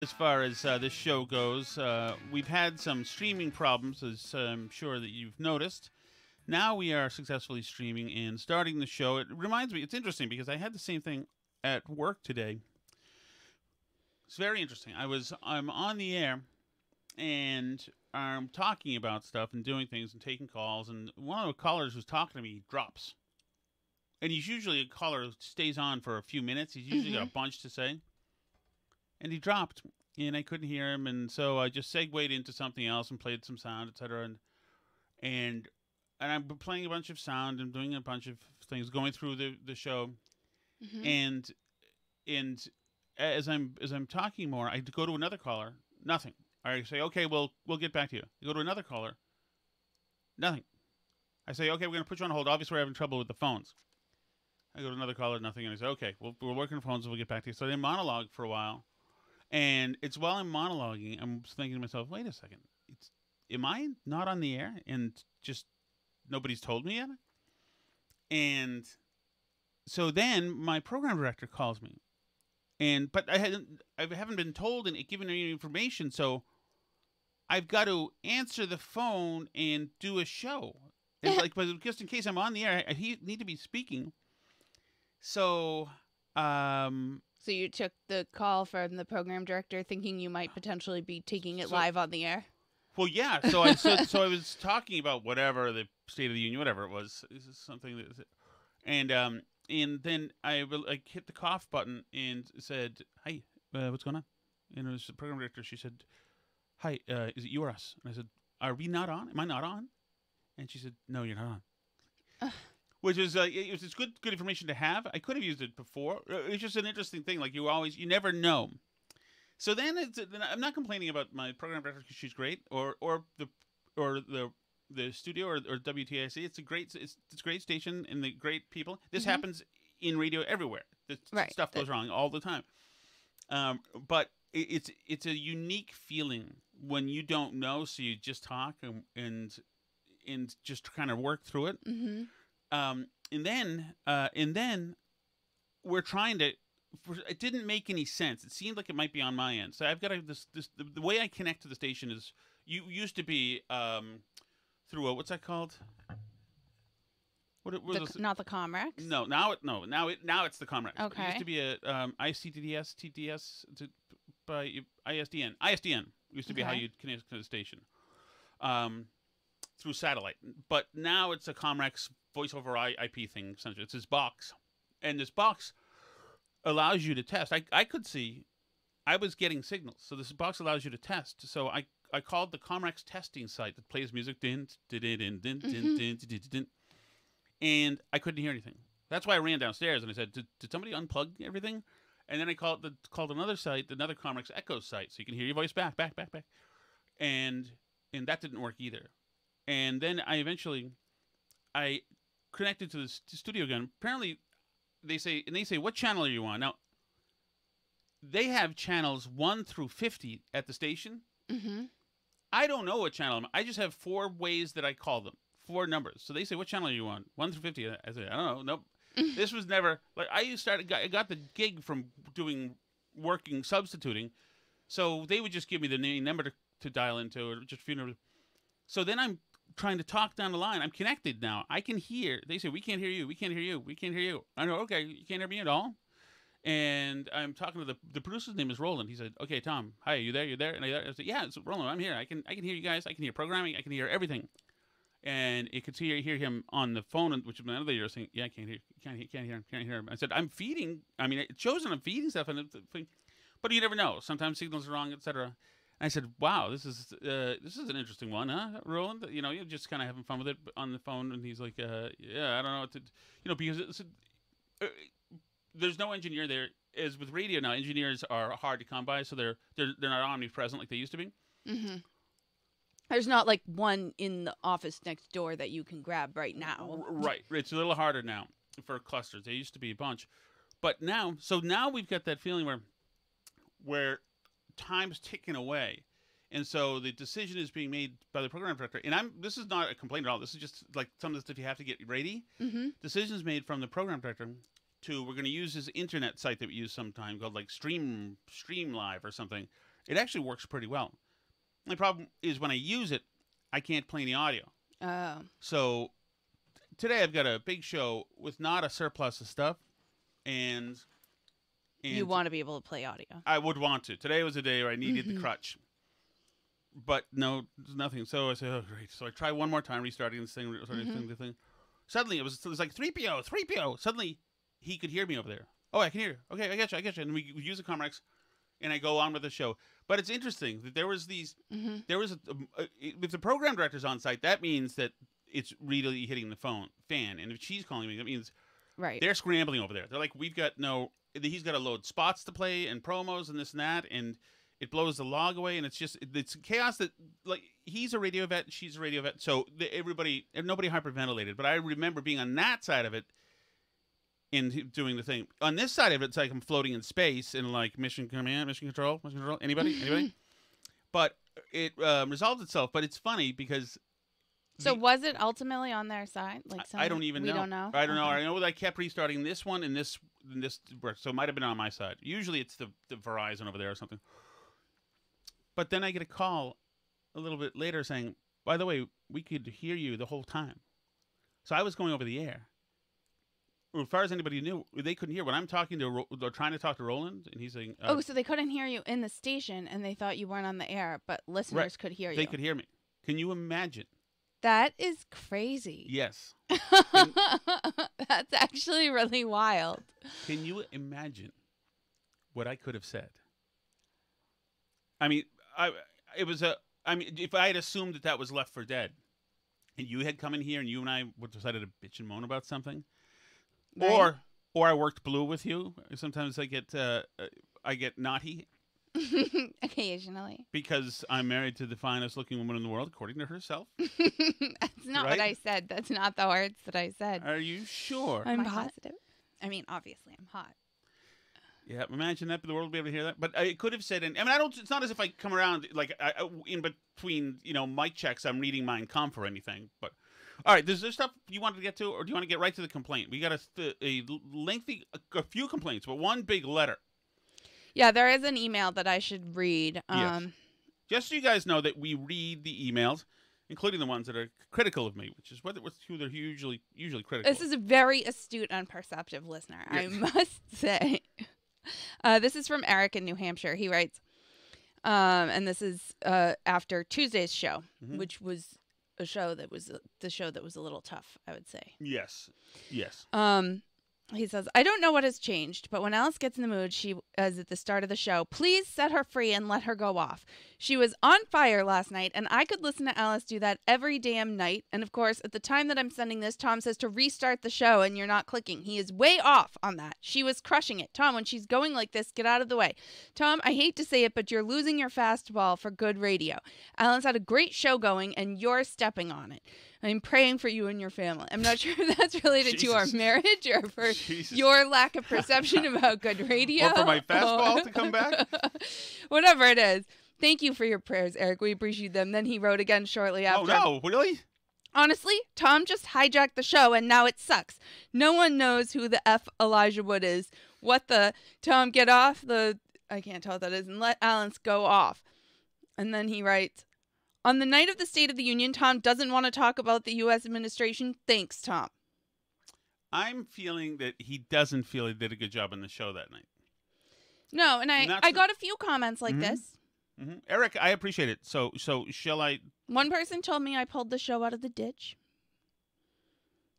As far as this show goes, we've had some streaming problems, as I'm sure that you've noticed. Now we are successfully streaming and starting the show. It reminds me, it's interesting because I had the same thing at work today. It's very interesting. I'm on the air and I'm talking about stuff and doing things and taking calls, and one of the callers who's talking to me drops. And he's usually a caller who stays on for a few minutes. He's usually got a bunch to say. And he dropped, and I couldn't hear him, and so I just segued into something else and played some sound, etc. And I'm playing a bunch of sound and doing a bunch of things, going through the show, and as I'm talking more, I go to another caller, nothing. I say, okay, well, we'll get back to you. I go to another caller, nothing. I say, okay, we're going to put you on hold. Obviously, we're having trouble with the phones. I go to another caller, nothing, and I say, okay, we're working on phones, and we'll get back to you. So they monologue for a while. And it's while I'm monologuing, I'm thinking to myself, wait a second, am I not on the air and just nobody's told me yet? And so then my program director calls me, but I haven't been told and given any information, so I've got to answer the phone and do a show. It's like, but just in case I'm on the air, I need to be speaking. So, So you took the call from the program director thinking you might potentially be taking it live on the air? Well, yeah. So I was talking about whatever the State of the Union, whatever it was. This is something that, and then I hit the cough button and said, "Hi, what's going on?" And it was the program director. She said, "Hi, is it you or us?" And I said, "Are we not on? Am I not on?" And she said, "No, you're not on." Which is it was just good information to have. I could have used it before. It's just an interesting thing. Like you never know. So then I'm not complaining about my program director because she's great, or the studio or WTIC. It's a great station and the great people. This happens in radio everywhere. This stuff goes wrong all the time. But it's a unique feeling when you don't know, so you just talk and just kind of work through it. And then we're trying to. It didn't make any sense. It seemed like it might be on my end. So I've got the way I connect to the station is used to be through what's that called? Not the Comrex? No, now it's the Comrex. Okay. It used to be a ICTDS, TTS by ISDN. ISDN used to be how you'd connect to the station. Through satellite, but now it's a Comrex voice over IP thing. Essentially, it's this box, and this box allows you to test. I could see, I was getting signals, so this box allows you to test. So I called the Comrex testing site that plays music, and I couldn't hear anything. That's why I ran downstairs and I said, "Did somebody unplug everything?" And then I called another site, another Comrex Echo site, so you can hear your voice back, and that didn't work either. And then I connected to the studio again. Apparently, they say, what channel are you on? Now, they have channels 1 through 50 at the station. I don't know what channel I'm on. I just have 4 ways that I call them, 4 numbers. So they say, what channel are you on? 1 through 50. I say, I don't know. Nope. This was never, like, I got the gig from working substituting. So they would just give me the number to dial into, or just a few numbers. So then I'm trying to talk down the line. I'm connected now. I can hear. They say, we can't hear you. We can't hear you. We can't hear you. I know, okay, you can't hear me at all? And I'm talking to the producer's name is Roland. He said, okay, Tom, hi, you there? You there? And I said, yeah, it's Roland. I'm here. I can hear you guys. I can hear programming. I can hear everything. And it could hear him on the phone, which is another year saying, yeah, I can't hear him. I said, I'm feeding. I mean, it shows that I'm feeding stuff, but you never know. Sometimes signals are wrong, etc. I said, "Wow, this is an interesting one, huh, Roland? You know, you're just kind of having fun with it on the phone." And he's like, "Yeah, I don't know what to, because there's no engineer there. As with radio now, engineers are hard to come by, so they're not omnipresent like they used to be." There's not like one in the office next door that you can grab right now. Right. It's a little harder now for clusters. There used to be a bunch, but now we've got that feeling where time's ticking away, and so the decision is being made by the program director. And this is not a complaint at all. This is just like some of the stuff you have to get ready. Decisions made from the program director we're going to use this internet site that we use sometime called like Stream Live or something, It actually works pretty well. The problem is when I use it, I can't play any audio. Oh. So today I've got a big show with not a surplus of stuff, and you want to be able to play audio. I would want to. Today was a day where I needed the crutch. But no, there's nothing. So I said, oh, great. So I try one more time, restarting this thing, the thing. Suddenly, it was like 3PO. Suddenly, he could hear me over there. Oh, I can hear you. Okay, I get you. And we use the Comrex, and I go on with the show. But it's interesting that there was if the program director's on site, that means that it's really hitting the fan. And if she's calling me, that means they're scrambling over there. They're like, he's got to load spots to play and promos and this and that, and it blows the log away, and it's chaos. That like he's a radio vet, she's a radio vet, so nobody hyperventilated. But I remember being on that side of it and doing the thing. On this side of it, it's like I'm floating in space and like mission command, mission control. Anybody? But it resolved itself. But it's funny because. So was it ultimately on their side? Like I don't even know. We don't know. I don't know. I know that I kept restarting this one and this, so it might have been on my side. Usually it's the Verizon over there or something. But then I get a call a little bit later saying, by the way, we could hear you the whole time. So I was going over the air. As far as anybody knew, they couldn't hear. When I'm trying to talk to Roland, and he's saying... so they couldn't hear you in the station, and they thought you weren't on the air, but listeners could hear you. They could hear me. Can you imagine? That is crazy. Yes. That's actually really wild. Can you imagine what I could have said? I mean... if I had assumed that was left for dead, and you had come in here and you and I would decided to bitch and moan about something, or I worked blue with you. Sometimes I get naughty. Occasionally. Because I'm married to the finest looking woman in the world, according to herself. That's not what I said. That's not the words that I said. Are you sure? I'm positive. I mean, obviously, I'm hot. Yeah, imagine that, but the world would be able to hear that. But I could have said, it's not as if I come around, like, in between, mic checks, I'm reading Mein Kampf or anything. But, all right, is there stuff you wanted to get to, or do you want to get right to the complaint? We got a few complaints, but one big letter. Yeah, there is an email that I should read. Yes. Just so you guys know that we read the emails, including the ones that are critical of me, which is who they're usually critical. This is a very astute and perceptive listener, yes. I must say. This is from Eric in New Hampshire. He writes, and this is after Tuesday's show, which was the show that was a little tough, I would say. Yes. He says, I don't know what has changed, but when Alice gets in the mood, she is at the start of the show. Please set her free and let her go off. She was on fire last night, and I could listen to Alice do that every damn night. And of course, at the time that I'm sending this, Tom says to restart the show, and you're not clicking. He is way off on that. She was crushing it. Tom, when she's going like this, get out of the way. Tom, I hate to say it, but you're losing your fastball for good radio. Alice had a great show going, and you're stepping on it. I'm praying for you and your family. I'm not sure if that's related to our marriage or for your lack of perception about good radio. Or for my fastball to come back. Whatever it is. Thank you for your prayers, Eric. We appreciate them. Then he wrote again shortly after. Oh, no. Really? Honestly, Tom just hijacked the show, and now it sucks. No one knows who the F Elijah Wood is. What the... Tom, get off the... I can't tell what that is. And let Alice go off. And then he writes... On the night of the State of the Union, Tom doesn't want to talk about the U.S. administration. Thanks, Tom. I'm feeling that he doesn't feel he did a good job on the show that night. No, and I got a few comments like this. Mm-hmm. Eric, I appreciate it. So shall I... One person told me I pulled the show out of the ditch.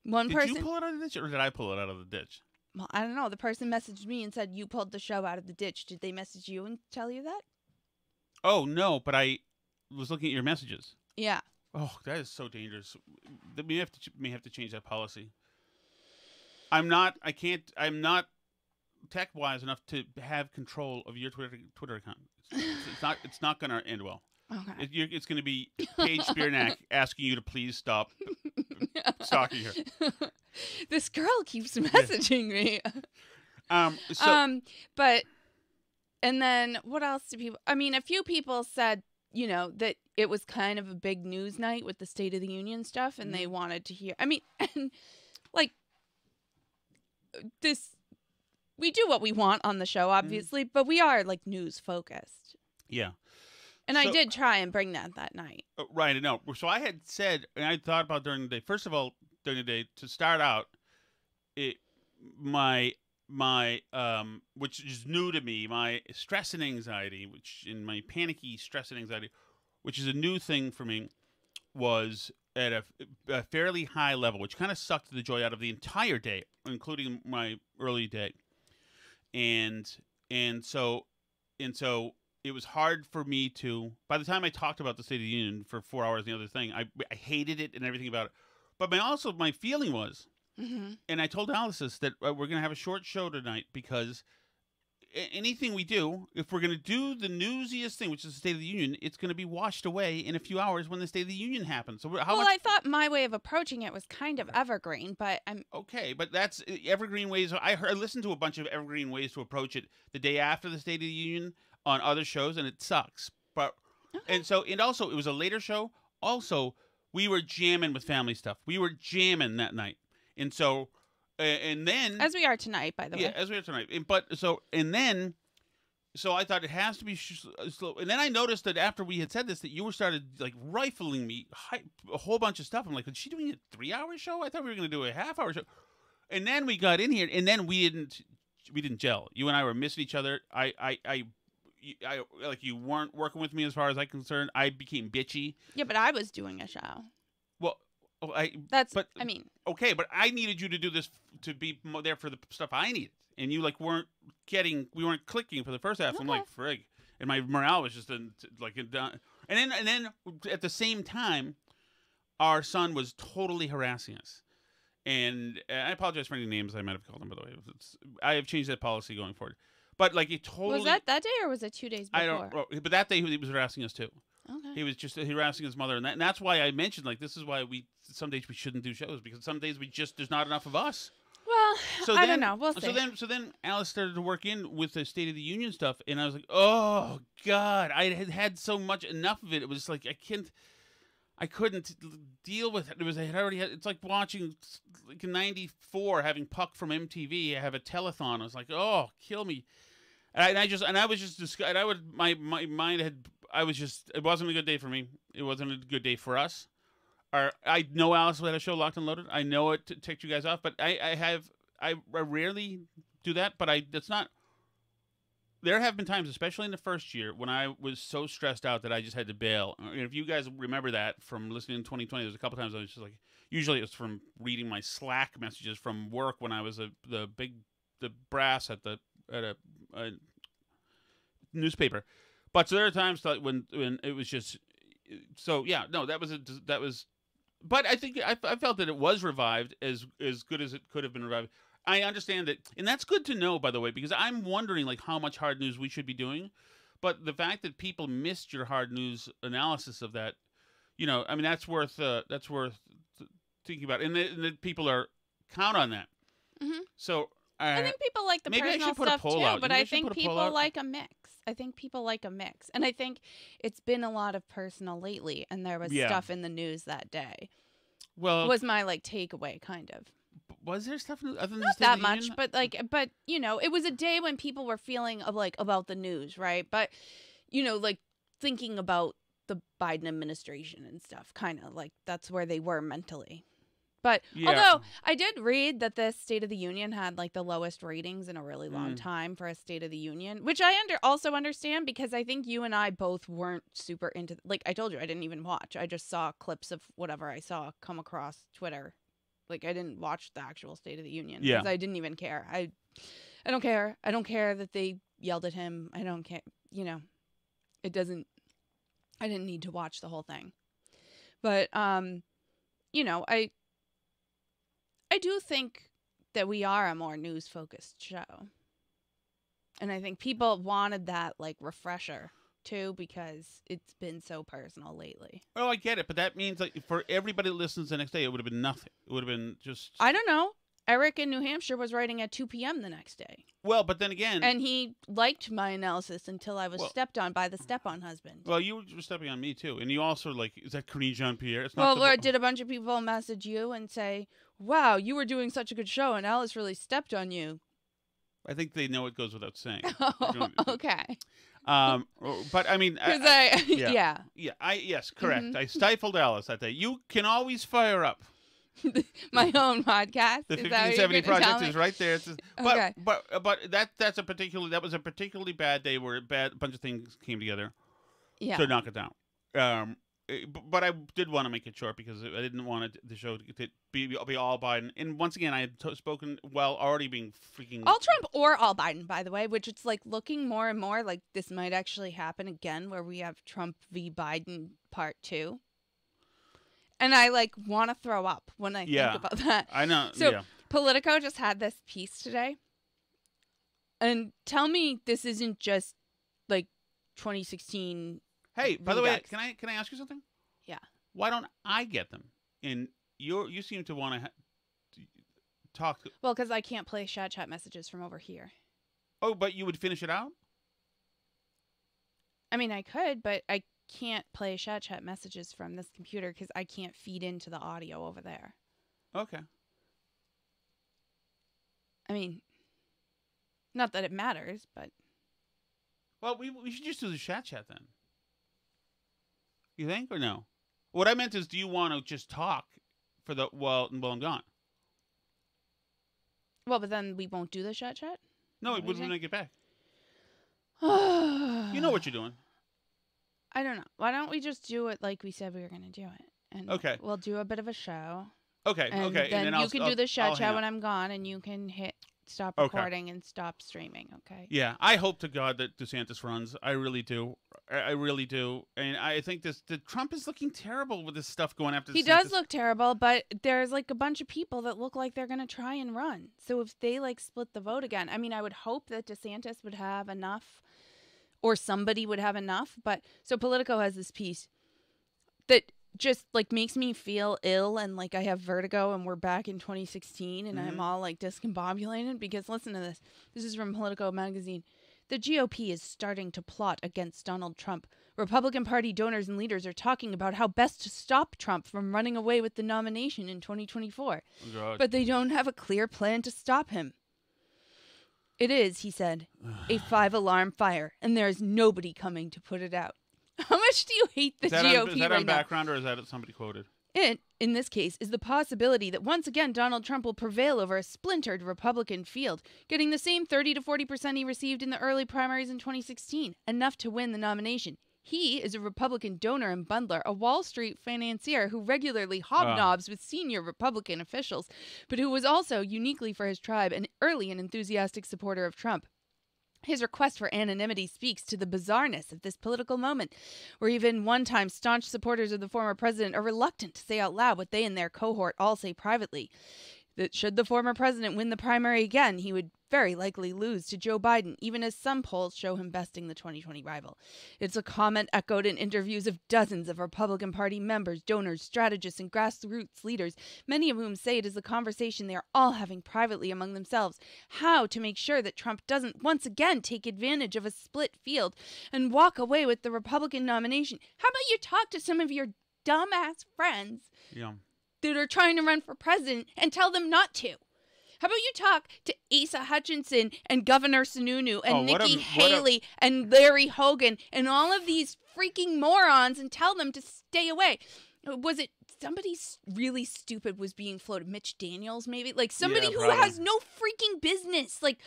Did you pull it out of the ditch, or did I pull it out of the ditch? Well, I don't know. The person messaged me and said, you pulled the show out of the ditch. Did they message you and tell you that? Oh, no, but I... was looking at your messages. Yeah. Oh, that is so dangerous. We may have to change that policy. I'm not tech wise enough to have control of your Twitter account. It's not going to end well. Okay. It's going to be Paige Spearnack asking you to please stop stalking her. This girl keeps messaging me. But and then what else do people? I mean, a few people said, that it was kind of a big news night with the State of the Union stuff, and they wanted to hear. I mean, and like this, we do what we want on the show, obviously, but we are like news focused. Yeah. And I did try and bring that night. Right. No. So I had said, and I thought about during the day. First of all, during the day, to start out, my which is new to me, my stress and anxiety, my panicky stress and anxiety, which is a new thing for me, was at a fairly high level, which kind of sucked the joy out of the entire day, including my early day. And so it was hard for me to, by the time I talked about the State of the Union for 4 hours, the other thing, I hated it and everything about it. But my feeling was, and I told Alice this, that we're going to have a short show tonight because anything we do, if we're going to do the newsiest thing, which is the State of the Union, it's going to be washed away in a few hours when the State of the Union happens. So I thought my way of approaching it was kind of evergreen, but I'm... Okay, but that's evergreen ways. I listened to a bunch of evergreen ways to approach it the day after the State of the Union on other shows, and it sucks. But and also it was a later show. Also, we were jamming with family stuff. We were jamming that night, and so and then as we are tonight, by the way. Yeah, as we are tonight. So I thought it has to be slow. And then I noticed that after we had said this, that you were started like rifling me a whole bunch of stuff. I'm like, is she doing a 3-hour show? I thought we were going to do a half-hour show. And then we got in here, and then we didn't gel. You and I were missing each other. I like, you weren't working with me as far as I'm concerned. I became bitchy. Yeah, but I was doing a show. Well, I mean, okay, but I needed you to do this to be there for the stuff I needed, and you like we weren't clicking for the first half. Okay. I'm like, frig, and my morale was just and then at the same time, our son was totally harassing us, and I apologize for any names I might have called him, by the way. I have changed that policy going forward. But like, it totally... Was that day or was it 2 days before? I don't. But that day he was harassing us too. Okay. He was just harassing his mother, and that's why I mentioned, like, this is why some days we shouldn't do shows, because some days there's not enough of us. Well, I don't know. We'll see. So then Alice started to work in with the State of the Union stuff, and I was like, oh God, I had so much enough of it. It was like I couldn't deal with it. It's like watching, like, in '94 having Puck from MTV have a telethon. I was like, oh, kill me. And I was just disgusted. My mind had. It wasn't a good day for me. It wasn't a good day for us. I know Alice had a show locked and loaded. I know it ticked you guys off, but I rarely do that. But that's not. There have been times, especially in the first year, when I was so stressed out that I just had to bail. And if you guys remember that from listening in 2020, there's a couple times I was just like, usually it was from reading my Slack messages from work when I was the brass at a newspaper. But so there are times when it was just so yeah, no, that was but I think I felt that it was revived as good as it could have been revived. I understand that, and that's good to know, by the way, because I'm wondering like how much hard news we should be doing. But the fact that people missed your hard news analysis of that, I mean, that's worth thinking about, and the people count on that. Mm-hmm. So I think people like the personal stuff too, but I think people like a mix. And I think it's been a lot of personal lately, and there was stuff in the news that day. Well, was my like takeaway kind of. Was there stuff other than not that much, but it was a day when people were feeling about the news, right? But like thinking about the Biden administration and stuff, kind of like that's where they were mentally. But although I did read that this State of the Union had like the lowest ratings in a really long time for a State of the Union, which I also understand, because I think you and I both weren't super into. Like I told you, I didn't even watch. I just saw clips of whatever I saw come across Twitter. Like I didn't watch the actual State of the Union because I didn't even care. I don't care. I don't care that they yelled at him. I don't care. It doesn't. I didn't need to watch the whole thing, but I do think that we are a more news-focused show. And I think people wanted that, like, refresher, too, because it's been so personal lately. Oh, I get it. But that means, like, for everybody that listens the next day, it would have been nothing. It would have been just... I don't know. Eric in New Hampshire was writing at 2 p.m. the next day. Well, but then again... And he liked my analysis until I was stepped on by the step-on husband. Well, you were stepping on me, too. And you also, like, is that Corinne Jean-Pierre? It's not or did a bunch of people message you and say, wow, you were doing such a good show and Alice really stepped on you? I think they know it goes without saying. Oh, okay. But I mean, yes, correct. Mm-hmm. I stifled Alice that day. You can always fire up. My own podcast. The Is that what 1570 you're gonna tell project me? is right there. It's just, Okay. but that was a particularly bad day where a bunch of things came together Yeah. to knock it down. But I did want to make it short because I didn't want the show to be all Biden. And once again, I had spoken while already being freaking All Trump or all Biden, by the way, which it's like looking more and more like this might actually happen again, where we have Trump v. Biden part 2. And I like want to throw up when I think about that. I know. So Politico just had this piece today. And tell me this isn't just like 2016. Hey, by the way, Redux. can I ask you something? Yeah. Why don't I get them? And you seem to want to talk. Well, because I can't play chat messages from over here. Oh, but you would finish it out? I mean, I could, but I can't play chat messages from this computer because I can't feed into the audio over there. Okay. I mean, not that it matters, but... Well, we should just do the chat then. You think, or no? What I meant is, do you want to just talk for while I'm gone? Well, but then we won't do the chat? No, What when do I get back. you You know what you're doing. I don't know. Why don't we just do it like we said we were going to do it? And Okay. We'll do a bit of a show. Okay, And okay. then and then you can do the I'll chat hang when up. I'm gone, and you can hit stop Okay. recording and stop streaming, okay? Yeah, I hope to God that DeSantis runs. I really do. I really do. And I think Trump is looking terrible with this stuff going after He DeSantis. does look terrible, but there's like a bunch of people that look like they're going to try and run. So if they like split the vote again, I mean, I would hope that DeSantis would have enough or somebody would have enough. But so Politico has this piece that just like makes me feel ill and like I have vertigo and we're back in 2016 and I'm all like discombobulated because listen to this. This is from Politico magazine. The GOP is starting to plot against Donald Trump. Republican Party donors and leaders are talking about how best to stop Trump from running away with the nomination in 2024. Oh, God. But they don't have a clear plan to stop him. It is, he said, a 5-alarm fire, and there is nobody coming to put it out. How much do you hate the GOP Is that right on now? background or is that somebody quoted? It, in this case, is the possibility that once again Donald Trump will prevail over a splintered Republican field, getting the same 30 to 40% he received in the early primaries in 2016, enough to win the nomination. He is a Republican donor and bundler, a Wall Street financier who regularly hobnobs with senior Republican officials, but who was also, uniquely for his tribe, an early and enthusiastic supporter of Trump. His request for anonymity speaks to the bizarreness of this political moment, where even one-time staunch supporters of the former president are reluctant to say out loud what they and their cohort all say privately. That should the former president win the primary again, he would very likely lose to Joe Biden, even as some polls show him besting the 2020 rival. It's a comment echoed in interviews of dozens of Republican Party members, donors, strategists, and grassroots leaders, many of whom say it is a conversation they are all having privately among themselves. How to make sure that Trump doesn't once again take advantage of a split field and walk away with the Republican nomination. How about you talk to some of your dumbass friends that are trying to run for president and tell them not to? How about you talk to Asa Hutchinson and Governor Sununu and Nikki Haley and Larry Hogan and all of these freaking morons and tell them to stay away? Was it somebody really stupid was being floated? Mitch Daniels, maybe? Like somebody who has no freaking business. Like,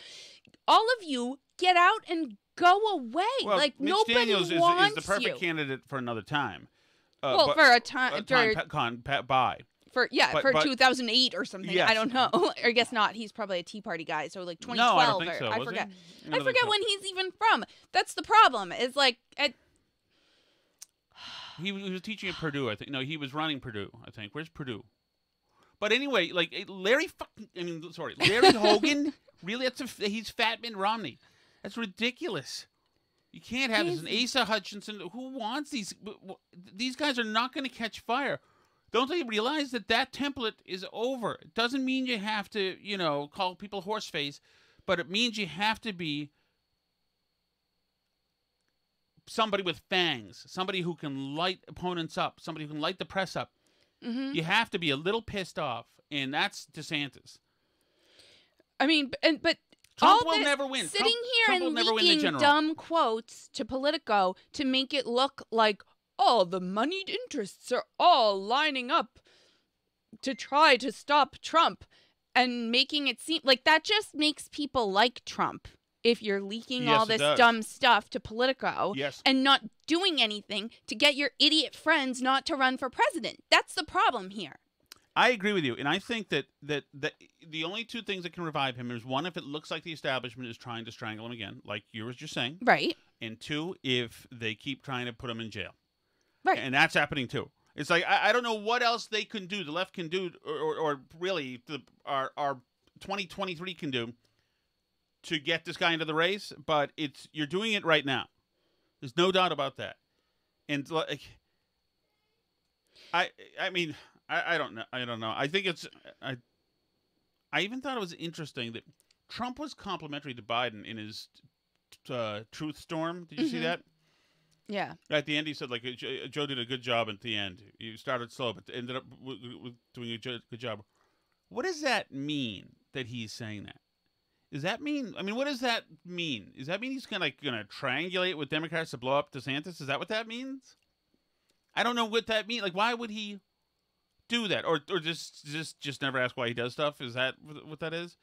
all of you get out and go away. Well, like, Mitch nobody Daniels wants is the perfect you. candidate for another time. Well, for a time. For 2008 or something. Yes. I don't know. Or I guess not. He's probably a Tea Party guy. So like 2012. No, I don't think so. I forget. I I forget when he's even from. That's the problem. Is like he was teaching at Purdue. I think. No, he was running Purdue. I think. Where's Purdue? But anyway, like Larry Hogan. Really? He's Fat Mitt Romney. That's ridiculous. You can't have this. And Asa Hutchinson. Who wants these? These guys are not going to catch fire. Don't they realize that template is over? It doesn't mean you have to, call people horseface, but it means you have to be somebody with fangs, somebody who can light opponents up, somebody who can light the press up. Mm-hmm. You have to be a little pissed off, and that's DeSantis. I mean, but Trump will never win. Sitting here Trump will and never win the leaking general. dumb quotes to Politico to make it look like, oh, the moneyed interests are all lining up to try to stop Trump, and making it seem like that just makes people like Trump. If you're leaking all this dumb stuff to Politico and not doing anything to get your idiot friends not to run for president. That's the problem here. I agree with you, and I think that the only two things that can revive him is, one, if it looks like the establishment is trying to strangle him again, like you were just saying. Right. And two, if they keep trying to put him in jail. Right. And that's happening too. It's like, I don't know what else they can do, the left can do, or really our 2023 can do to get this guy into the race, but you're doing it right now. There's no doubt about that. And like, I mean, I don't know. I don't know. I think I even thought it was interesting that Trump was complimentary to Biden in his truth storm. Did you see that? Yeah. At the end, he said, like, Joe did a good job at the end. You started slow, but ended up with doing a good job. What does that mean that he's saying that? Does that mean? I mean, what does that mean? Does that mean he's gonna triangulate with Democrats to blow up DeSantis? Is that what that means? I don't know what that means. Like, why would he do that, or just never ask why he does stuff? Is that what that is?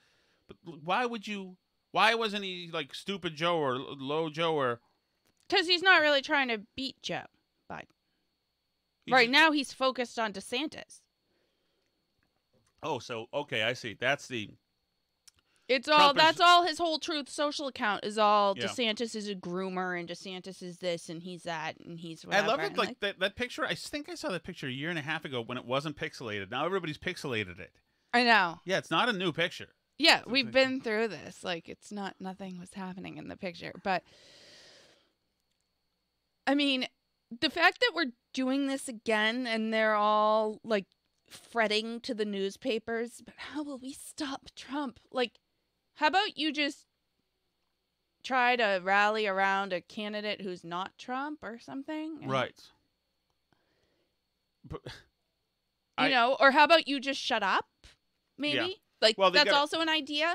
But why would you? Why wasn't he like Stupid Joe or Low Joe or? Because he's not really trying to beat Joe Biden. Right now, he's focused on DeSantis. Oh, so okay, I see. That's the. It's all. That's all. His whole Truth Social account is all. Yeah. DeSantis is a groomer, and DeSantis is this, and he's that, and he's whatever. I love it. Like that picture. I think I saw that picture a year and a half ago when it wasn't pixelated. Now everybody's pixelated it. I know. Yeah, it's not a new picture. Yeah, we've been through this. Like, it's not. Nothing was happening in the picture, but. I mean, the fact that we're doing this again, and they're all like fretting to the newspapers, but how will we stop Trump? Like. How about you just try to rally around a candidate who's not Trump or something? Right. But, or how about you just shut up? Maybe? Yeah. Like, well, that's also an idea.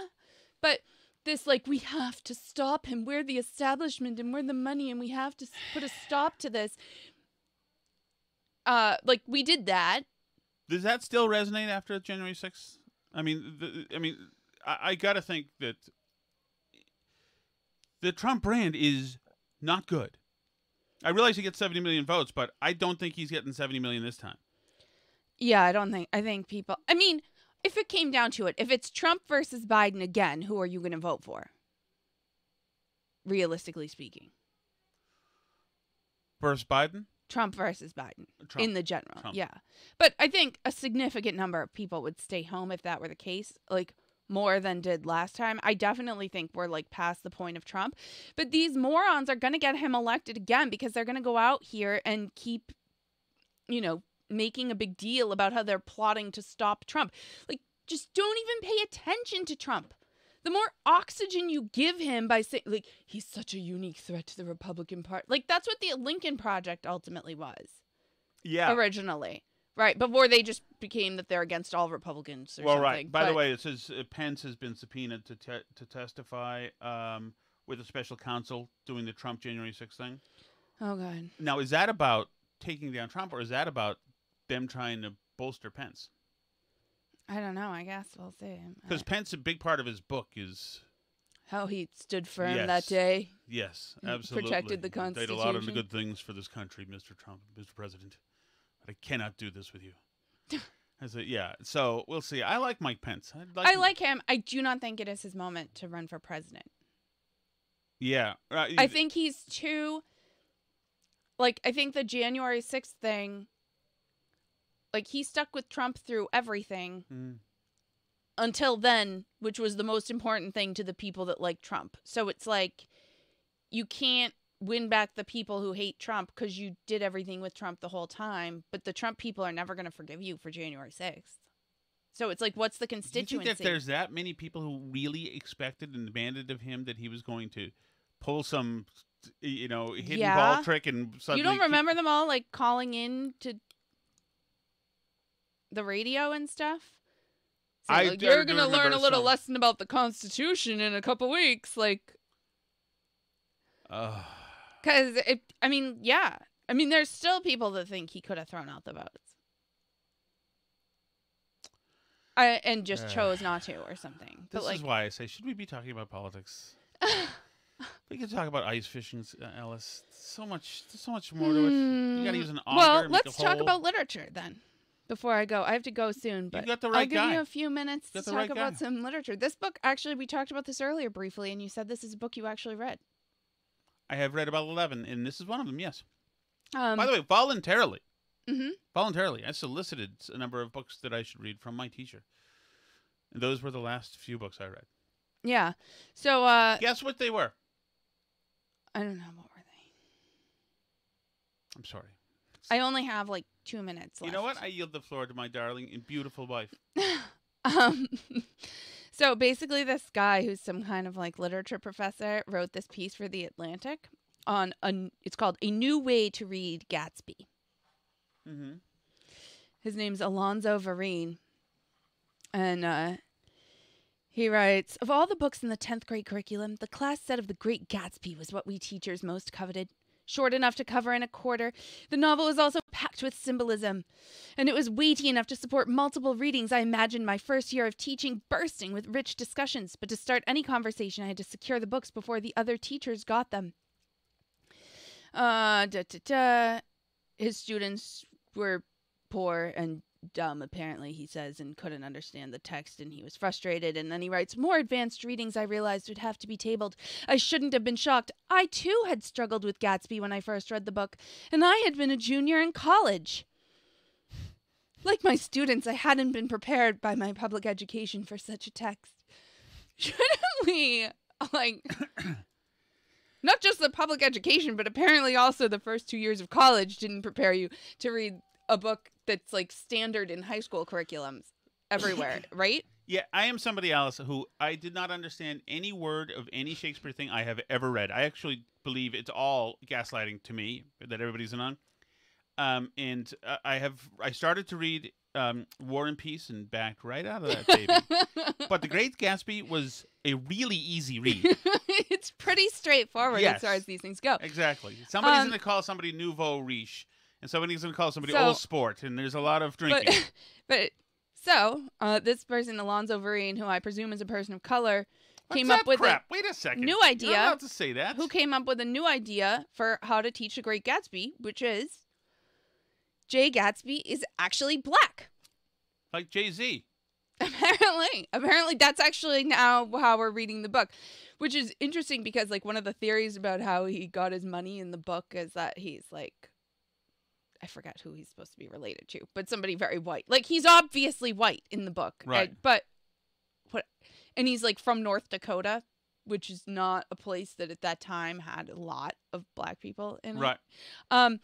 But this, like, we have to stop him. We're the establishment and we're the money and we have to put a stop to this. Like, we did that. Does that still resonate after January 6th? I mean, I got to think that the Trump brand is not good. I realize he gets 70 million votes, but I don't think he's getting 70 million this time. Yeah, I think people, I mean, if it came down to it, if it's Trump versus Biden again, who are you going to vote for? Realistically speaking. Versus Biden? Trump versus Biden in the general. Trump. Yeah. But I think a significant number of people would stay home if that were the case. Like, more than did last time. I definitely think we're like past the point of Trump. But these morons are going to get him elected again because they're going to go out here and keep, making a big deal about how they're plotting to stop Trump. Like, just don't even pay attention to Trump. The more oxygen you give him by saying, like, he's such a unique threat to the Republican Party. Like, that's what the Lincoln Project ultimately was. Yeah. Originally. Right, before they just became that they're against all Republicans or something. Right. By the way, it says Pence has been subpoenaed to testify with a special counsel doing the Trump January 6th thing. Oh, God. Now, is that about taking down Trump, or is that about them trying to bolster Pence? I don't know. I guess we'll see. Because Pence, a big part of his book is... how he stood firm that day. Yes, absolutely. Protected the Constitution. Did a lot of good things for this country, Mr. Trump, Mr. President. I cannot do this with you. So we'll see. I like Mike Pence. I like him. I do not think it is his moment to run for president. Yeah. I think he's too, like, I think the January 6th thing, like, he stuck with Trump through everything until then, which was the most important thing to the people that like Trump. So it's like, you can't win back the people who hate Trump because you did everything with Trump the whole time, but the Trump people are never going to forgive you for January 6th. So it's like, what's the constituency? Do you think that there's that many people who really expected and demanded of him that he was going to pull some, hidden ball trick and suddenly... You don't remember them all, like, calling in to the radio and stuff? saying, like, you're going to learn a little lesson about the Constitution in a couple weeks. Like, because, I mean, yeah. I mean, there's still people that think he could have thrown out the votes. And just chose not to or something. This is why I say, should we be talking about politics? We could talk about ice fishing, Alice. There's so much more to it. You got to use an auger. Well, let's talk about literature then. Before I go, I have to go soon, but you got the right I'll give you a few minutes to talk about some literature. This book, actually, we talked about this earlier briefly, and you said this is a book you actually read. I have read about 11, and this is one of them, yes. By the way, voluntarily. Mm-hmm. Voluntarily. I solicited a number of books that I should read from my teacher. And those were the last few books I read. Yeah. So, guess what they were? I don't know. What were they? I'm sorry. I only have like 2 minutes left. You know what? I yield the floor to my darling and beautiful wife. So basically this guy who's some kind of like literature professor wrote this piece for The Atlantic on it's called A New Way to Read Gatsby. Mm-hmm. His name's Alonzo Vereen. And he writes, of all the books in the 10th grade curriculum, the class set of The Great Gatsby was what we teachers most coveted. Short enough to cover in a quarter, the novel was also packed with symbolism. And it was weighty enough to support multiple readings. I imagined my first year of teaching bursting with rich discussions. But to start any conversation, I had to secure the books before the other teachers got them. His students were poor and dumb, apparently, he says, and couldn't understand the text, and he was frustrated. And then he writes, more advanced readings I realized would have to be tabled. I shouldn't have been shocked. I, too, had struggled with Gatsby when I first read the book, and I had been a junior in college. Like my students, I hadn't been prepared by my public education for such a text. Shouldn't we, like... Not just the public education, but apparently also the first 2 years of college didn't prepare you to read a book that's like standard in high school curriculums everywhere, right? Yeah, I am somebody else who I did not understand any word of any Shakespeare thing I have ever read. I actually believe it's all gaslighting to me that everybody's in on. And I started to read War and Peace and backed right out of that baby. But The Great Gatsby was a really easy read. It's pretty straightforward as far as these things go. Exactly. Somebody's going to call somebody nouveau riche. And somebody's going to call somebody old sport, and there's a lot of drinking. So this person, Alonzo Vereen, who I presume is a person of color, came up with a Wait a second. New idea. You're not allowed to say that. Who came up with a new idea for how to teach The Great Gatsby, which is Jay Gatsby is actually black. Like Jay-Z. Apparently that's actually now how we're reading the book, which is interesting because like one of the theories about how he got his money in the book is that he's like, I forgot who he's supposed to be related to, but somebody very white. Like he's obviously white in the book, right? And he's like from North Dakota, which is not a place that at that time had a lot of black people in it. Right.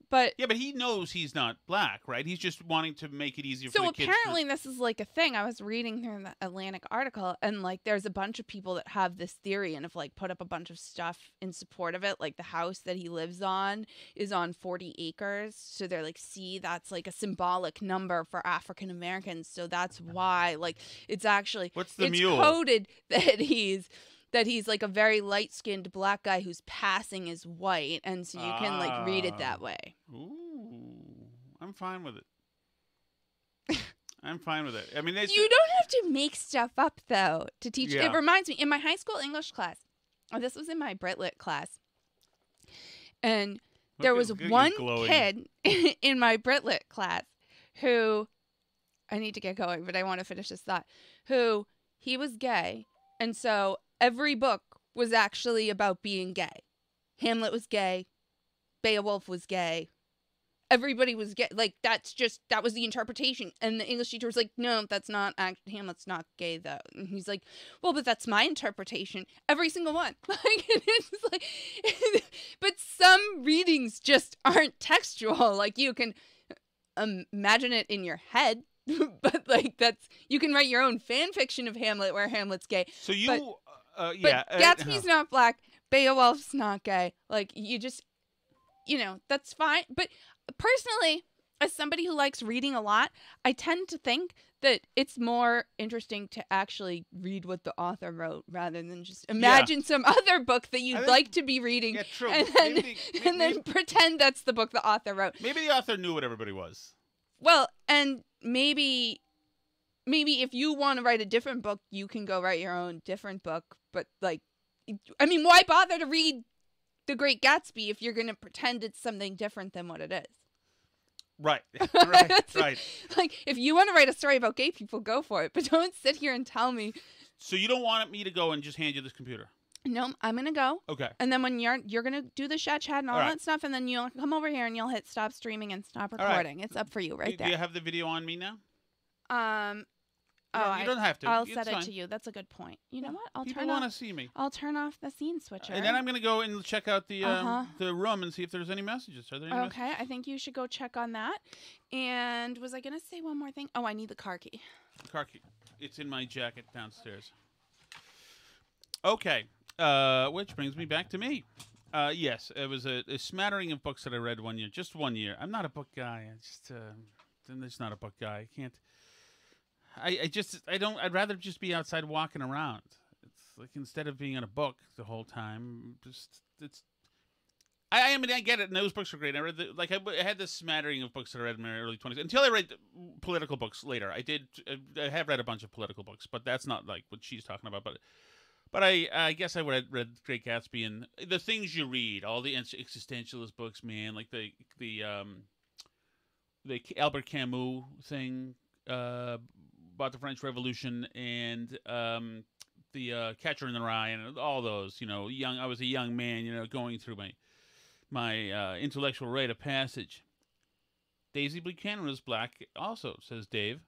But he knows he's not black, right? He's just wanting to make it easier for the kids. So apparently this is like a thing. I was reading through the Atlantic article, and like there's a bunch of people that have this theory and have like put up a bunch of stuff in support of it. Like the house that he lives on is on 40 acres. So they're like, see, that's like a symbolic number for African Americans. So that's why like it's actually mule? Coded that he's like a very light-skinned black guy who's passing as white, and so you can like read it that way. Ooh, I'm fine with it. I'm fine with it. I mean, you don't have to make stuff up though to teach. Yeah. It reminds me in my high school English class. This was in my Brit Lit class, and there was one kid in my Brit Lit class who I need to get going, but I want to finish this thought. Who he was gay, and so every book was actually about being gay. Hamlet was gay. Beowulf was gay. Everybody was gay. Like, that was the interpretation. And the English teacher was like, no, that's not, Hamlet's not gay, though. And he's like, well, but that's my interpretation. Every single one. Like, it's like, but some readings just aren't textual. Like, you can imagine it in your head. But, like, you can write your own fan fiction of Hamlet where Hamlet's gay. So you... But Gatsby's not black. Beowulf's not gay. Like, you just, that's fine. But personally, as somebody who likes reading a lot, I tend to think that it's more interesting to actually read what the author wrote rather than just imagine some other book that you'd like to be reading true. and then pretend that's the book the author wrote. Maybe the author knew what everybody was. Well, and maybe if you want to write a different book, you can go write your own different book. But, like, I mean, why bother to read The Great Gatsby if you're going to pretend it's something different than what it is? Right. Right. Like, if you want to write a story about gay people, go for it. But don't sit here and tell me. So you don't want me to go and just hand you this computer? No, I'm going to go. Okay. And then when you're going to do the chat and all that stuff, and then you'll come over here and you'll hit stop streaming and stop recording. It's up for you there. Do you have the video on me now? Oh, you don't have to. I'll set it to you. That's a good point. You know what? People want to see me. I'll turn off the scene switcher. And then I'm going to go and check out the room and see if there's any messages. Are there any messages? I think you should go check on that. And was I going to say one more thing? Oh, I need the car key. Car key. It's in my jacket downstairs. Okay. Which brings me back to me. Yes, it was a smattering of books that I read 1 year. Just 1 year. I'm not a book guy. I'm just not a book guy. I can't. I'd rather just be outside walking around. It's like instead of being in a book the whole time, I mean, I get it, and those books are great. I read I had this smattering of books that I read in my early 20s until I read political books later. I have read a bunch of political books, but that's not like what she's talking about. But I guess I read Great Gatsby and the things you read, all the existentialist books, man, like the Albert Camus thing. About the French Revolution and the Catcher in the Rye and all those, I was a young man, going through my intellectual rite of passage. Daisy Buchanan was black also, says Dave.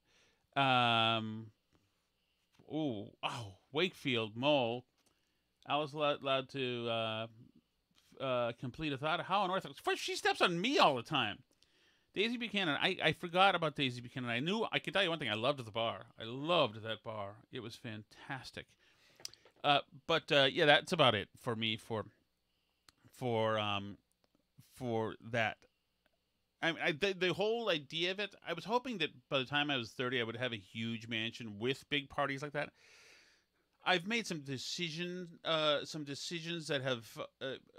Wakefield, Mole. I was allowed to complete a thought. How on earth? First, she steps on me all the time. Daisy Buchanan, I forgot about Daisy Buchanan. I can tell you one thing. I loved the bar. I loved that bar. It was fantastic. But that's about it for me for that. I mean, the whole idea of it. I was hoping that by the time I was 30, I would have a huge mansion with big parties like that. I've made some decisions that have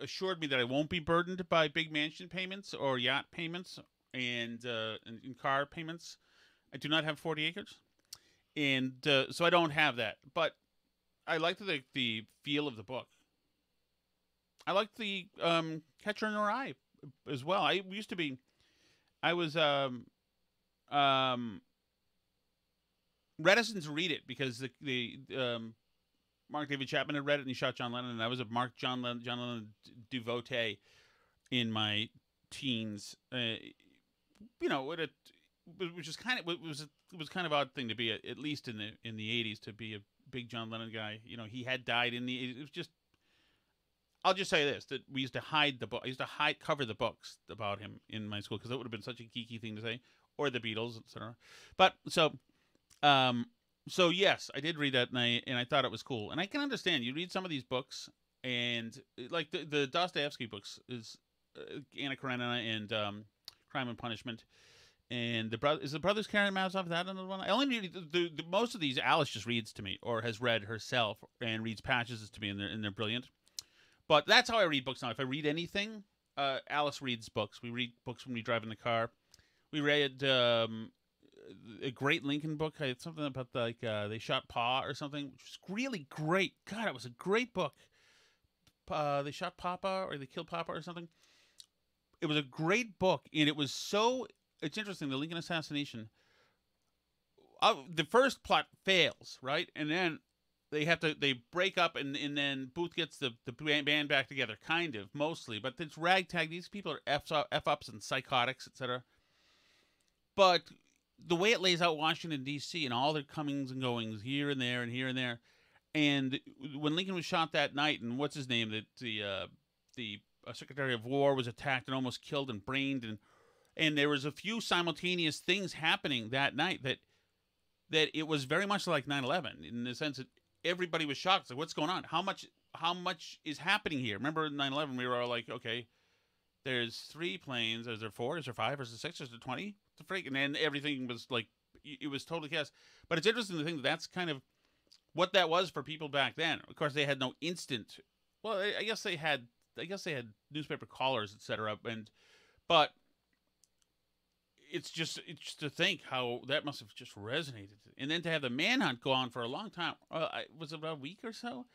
assured me that I won't be burdened by big mansion payments or yacht payments. And in car payments. I do not have 40 acres. And so I don't have that. But I like the feel of the book. I like the Catcher in the Rye as well. I was reticent to read it because the Mark David Chapman had read it and he shot John Lennon, and I was a John Lennon devotee in my teens. Which is kind of it was kind of odd thing to be at least in the 80s to be a big John Lennon guy. He had died in the. It was just. I'll just say this: that we used to hide the book. I used to cover the books about him in my school because that would have been such a geeky thing to say, or the Beatles, etc. But so yes, I did read that, and I thought it was cool. And I can understand you read some of these books, and like the Dostoevsky books is Anna Karenina and Crime and Punishment, and the Brothers Karamazov that another one? I only read the most of these. Alice just reads to me or has read herself and reads patches to me, and they're brilliant. But that's how I read books now. If I read anything, Alice reads books. We read books when we drive in the car. We read a great Lincoln book. Something about they shot Pa or something, which was really great. God, it was a great book. They shot Papa or they killed Papa or something. It was a great book, and it was so. It's interesting. The Lincoln assassination. The first plot fails, right, and then they break up, and then Booth gets the band back together, kind of, mostly, but it's ragtag. These people are F-ups and psychotics, etc. But the way it lays out Washington D.C. and all their comings and goings here and there and here and there, and when Lincoln was shot that night, and what's his name, the Secretary of War was attacked and almost killed and brained, and there was a few simultaneous things happening that night that it was very much like 9/11 in the sense that everybody was shocked. Like, what's going on? How much is happening here? Remember 9/11? We were all like, okay, There's 3 planes. Is there 4? Is there 5? Is there 6? Is there 20? The freak, and then everything was like, it was totally chaos. But it's interesting to think that that's kind of what that was for people back then. Of course, they had no instant. Well, I guess they had. I guess they had newspaper callers, etc. But it's just to think how that must have just resonated, and then to have the manhunt go on for a long time. Was it about a week or so?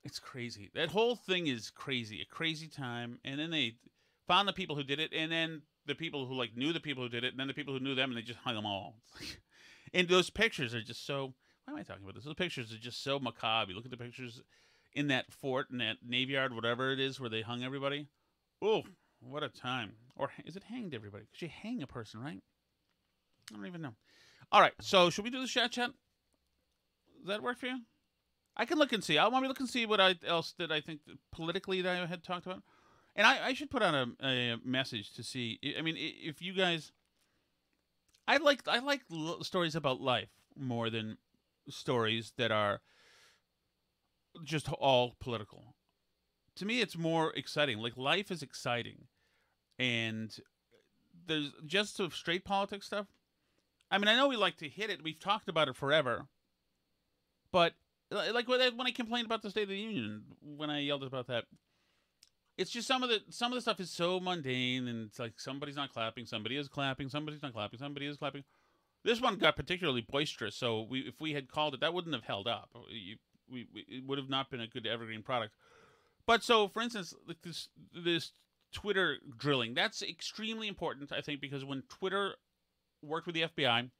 It's crazy. That whole thing is crazy. A crazy time. And then they found the people who did it, and then the people who like knew the people who did it, and then the people who knew them, and they just hung them all. And those pictures are just so. Why am I talking about this? Those pictures are just so macabre. You look at the pictures in that fort, in that Navy Yard, whatever it is, where they hung everybody. Oh, what a time. Or is it hanged everybody? Because you hang a person, right? I don't even know. All right, so should we do the chat? Does that work for you? I can look and see. I want me to look and see what else did I think politically that I had talked about. And I should put on a message to see. I mean, if you guys, I like stories about life more than stories that are just all political. To me, it's more exciting. Like, life is exciting, and there's just sort of straight politics stuff. I mean, I know we like to hit it. We've talked about it forever, but. Like when I complained about the State of the Union, when I yelled about that, it's just some of the stuff is so mundane, and it's like somebody's not clapping, somebody is clapping, somebody's not clapping, somebody is clapping. This one got particularly boisterous, so if we had called it, that wouldn't have held up. It would have not been a good evergreen product. But so, for instance, like this Twitter drilling, that's extremely important, I think, because when Twitter worked with the FBI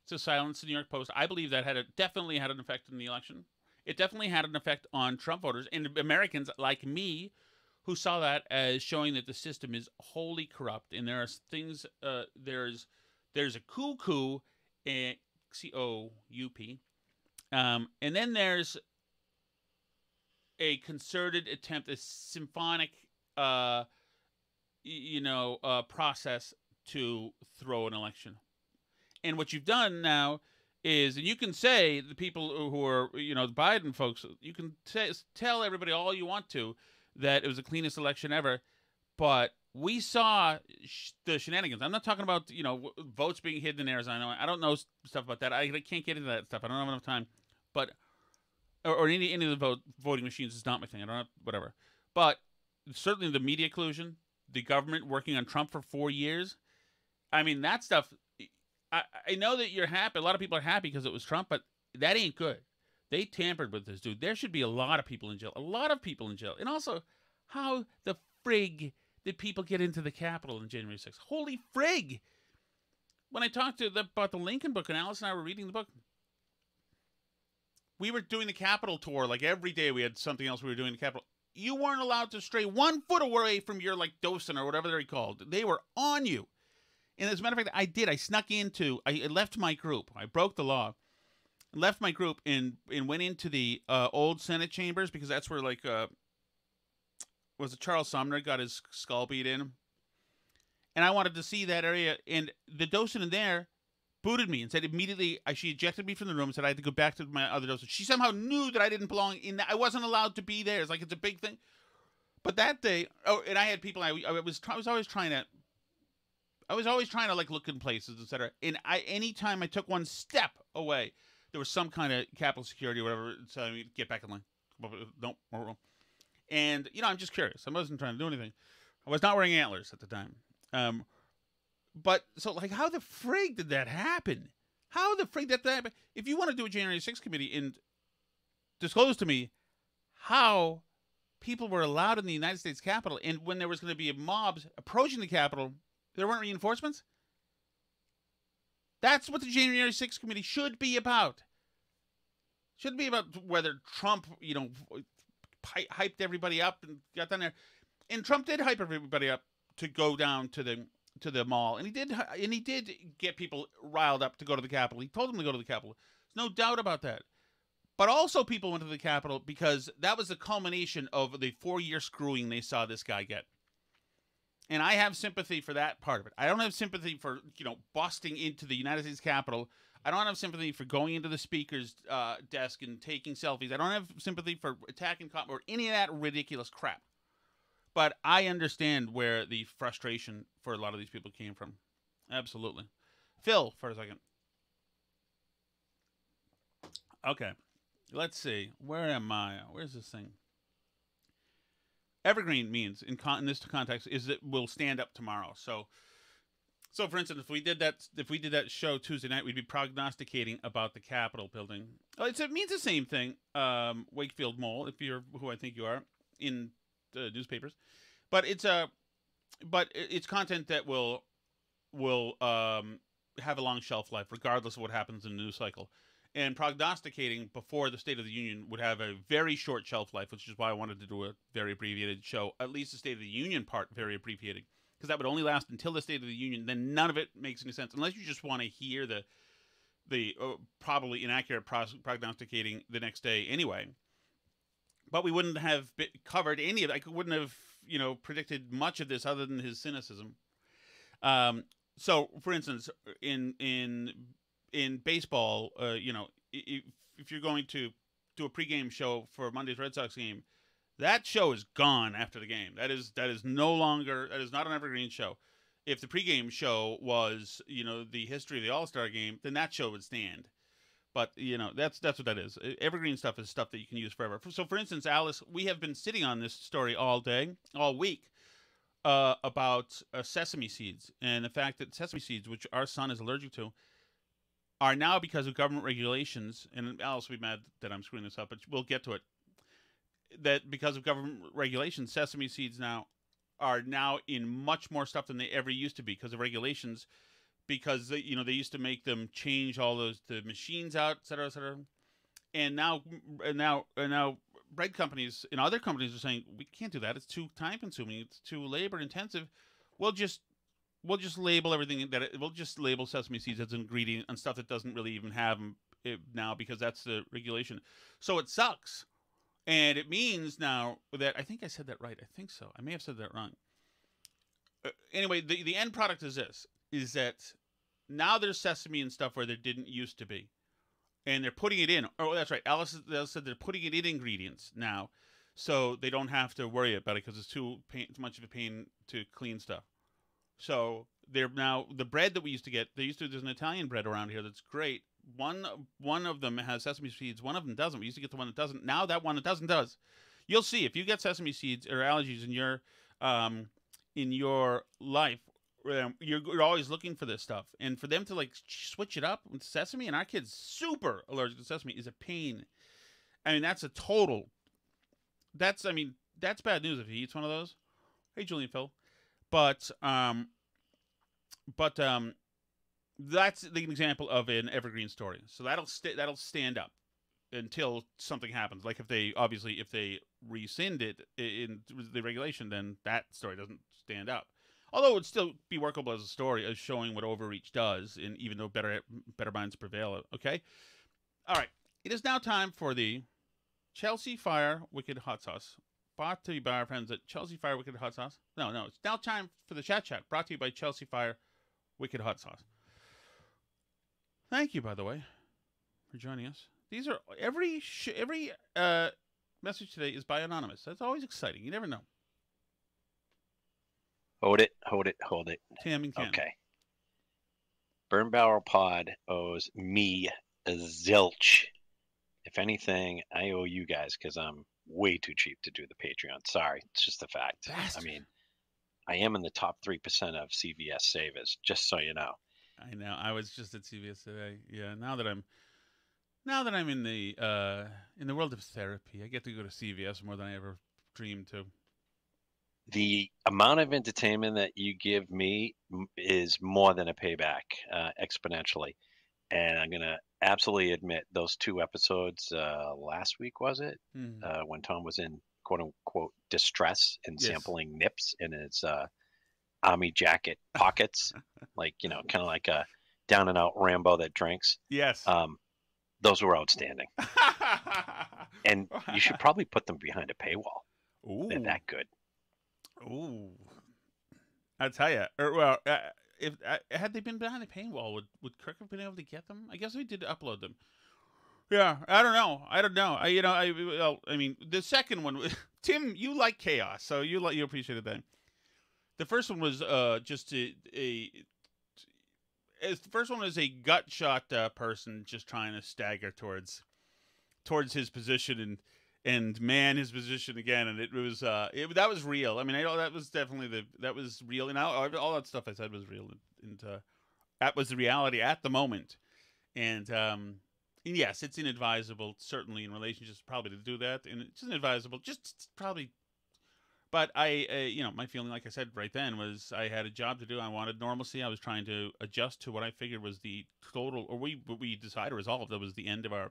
to silence the New York Post, I believe that definitely had an effect in the election. It definitely had an effect on Trump voters and Americans like me who saw that as showing that the system is wholly corrupt. And there are things, there's a coup, C-O-U-P, and then there's a concerted attempt, a symphonic, process to throw an election. And what you've done now is, and you can say, the people who are, the Biden folks, you can tell everybody all you want to that it was the cleanest election ever, but we saw the shenanigans. I'm not talking about, votes being hidden in Arizona. I don't know stuff about that. I can't get into that stuff. I don't have enough time. But, or any of the voting machines is not my thing. I don't know, whatever. But certainly the media collusion, the government working on Trump for 4 years. I mean, that stuff, I know that you're happy. A lot of people are happy because it was Trump, but that ain't good. They tampered with this dude. There should be a lot of people in jail. A lot of people in jail. And also, how the frig did people get into the Capitol on January 6th? Holy frig! When I talked about the Lincoln book, and Alice and I were reading the book, we were doing the Capitol tour. Like, every day we had something else we were doing in the Capitol. You weren't allowed to stray 1 foot away from your, docent or whatever they're called. They were on you. And as a matter of fact, I did. I snuck into, I left my group. I broke the law. Left my group and went into the old Senate chambers, because that's where, was it Charles Sumner got his skull beat in? And I wanted to see that area. And the docent in there booted me and said immediately, she ejected me from the room and said I had to go back to my other docent. She somehow knew that I didn't belong in that. I wasn't allowed to be there. It's like, it's a big thing. But that day, and I had people, I was always trying to look in places, etc. And anytime I took one step away, there was some kind of Capitol security or whatever telling me to get back in line. Nope. And, I'm just curious. I wasn't trying to do anything. I was not wearing antlers at the time. But, so, how the frig did that happen? How the frig did that happen? If you want to do a January 6th committee and disclose to me how people were allowed in the United States Capitol, and when there was going to be mobs approaching the Capitol, there weren't reinforcements? That's what the January 6th committee should be about. Should be about whether Trump, hyped everybody up and got down there. And Trump did hype everybody up to go down to the mall. And he did get people riled up to go to the Capitol. He told them to go to the Capitol. There's no doubt about that. But also people went to the Capitol because that was the culmination of the 4-year screwing they saw this guy get. And I have sympathy for that part of it. I don't have sympathy for, busting into the United States Capitol. I don't have sympathy for going into the speaker's desk and taking selfies. I don't have sympathy for attacking cops or any of that ridiculous crap. But I understand where the frustration for a lot of these people came from. Absolutely. Phil, for a second. Okay. Let's see. Where am I? Where's this thing? Evergreen means, in this context, is that we'll stand up tomorrow. So for instance, if we did that show Tuesday night, we'd be prognosticating about the Capitol building. Oh, it means the same thing. Wakefield Mole, if you're who I think you are, in the newspapers, but it's content that will have a long shelf life, regardless of what happens in the news cycle. And prognosticating before the State of the Union would have a very short shelf life, which is why I wanted to do a very abbreviated show, at least the State of the Union part very abbreviated, because that would only last until the State of the Union. Then none of it makes any sense, unless you just want to hear the probably inaccurate prognosticating the next day anyway. But we wouldn't have covered any of it. I wouldn't have, predicted much of this other than his cynicism. So, for instance, in baseball, if you're going to do a pregame show for Monday's Red Sox game, that show is gone after the game. That is no longer, that is not an evergreen show. If the pregame show was, the history of the All-Star game, then that show would stand. But, that's what that is. Evergreen stuff is stuff that you can use forever. So, for instance, Alice, we have been sitting on this story all week, about sesame seeds, and the fact that sesame seeds, which our son is allergic to, are now, because of government regulations, and Alice will be mad that I'm screwing this up, but we'll get to it, that because of government regulations, sesame seeds are now in much more stuff than they ever used to be because of regulations, because they used to make them change all the machines out, et cetera, et cetera. And now bread companies and other companies are saying, we can't do that. It's too time consuming. It's too labor intensive. We'll just label everything we'll just label sesame seeds as an ingredient and stuff that doesn't really even have them now, because that's the regulation. So it sucks. And it means now that, I think I said that right. I think so. I may have said that wrong. Anyway, the end product is this, is that now there's sesame and stuff where there didn't used to be. And they're putting it in. Oh, that's right. Alice said they're putting it in ingredients now, so they don't have to worry about it because it's too much of a pain to clean stuff. So they're now, the bread that we used to get, there's an Italian bread around here that's great. One of them has sesame seeds. One of them doesn't. We used to get the one that doesn't. Now that one that doesn't does. You'll see if you get sesame seeds or allergies in your life. You're always looking for this stuff, and for them to switch it up with sesame, and our kid's super allergic to sesame, is a pain. I mean, that's bad news if he eats one of those. Hey, Julian Phil, but that's the example of an evergreen story. So that'll stand up until something happens. Like if they rescind it in the regulation, then that story doesn't stand up. Although it would still be workable as a story, as showing what overreach does, and even though better minds prevail. Okay? All right. It is now time for the Chelsea Fire Wicked Hot Sauce. Brought to you by our friends at Chelsea Fire Wicked Hot Sauce. No. It's now time for the Chat Chat. Brought to you by Chelsea Fire Wicked Hot Sauce. Thank you, by the way, for joining us. These are every message today is by anonymous. That's always exciting. You never know. Hold it. Tam and Ken. Okay. Burn Barrel Pod owes me a zilch. If anything, I owe you guys because I'm way too cheap to do the Patreon. Sorry, it's just a fact. Bastard. I mean, I am in the top 3% of CVS savers, just so you know. I know. I was just at CVS today. Yeah. Now that I'm in the world of therapy, I get to go to CVS more than I ever dreamed to. The amount of entertainment that you give me is more than a payback, exponentially. And I'm going to absolutely admit those 2 episodes last week, was it? Mm-hmm. When Tom was in quote-unquote distress and sampling nips in his army jacket pockets, kind of like a down-and-out Rambo that drinks. Yes. Those were outstanding. And you should probably put them behind a paywall. Ooh. They're that good. Ooh, I tell you. If had they been behind the paywall, would Kirk have been able to get them? I guess we did upload them. Yeah, I don't know. I mean, the second one, Tim, you like chaos, so you appreciated that. The first one was just the first one was a gut shot person just trying to stagger towards his position and man his position again, and it was that was real. I mean, I know that was definitely that was real, and all that stuff I said was real, and that was the reality at the moment, and yes, it's inadvisable certainly in relationships probably to do that, and it's inadvisable just probably. But my feeling, like I said right then, was I had a job to do. I wanted normalcy. I was trying to adjust to what I figured was the total, or what we decided resolved. That was the end of our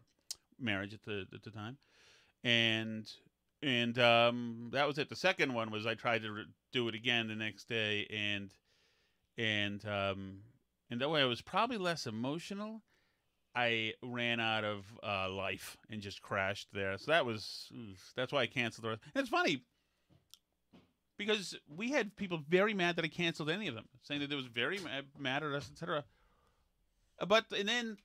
marriage at the time, and that was it. The second one was I tried to do it again the next day, and that way I was probably less emotional. I ran out of life and just crashed there. So that's why I canceled the rest. And it's funny, because we had people very mad that I canceled any of them, saying that they was very mad at us, etc. But then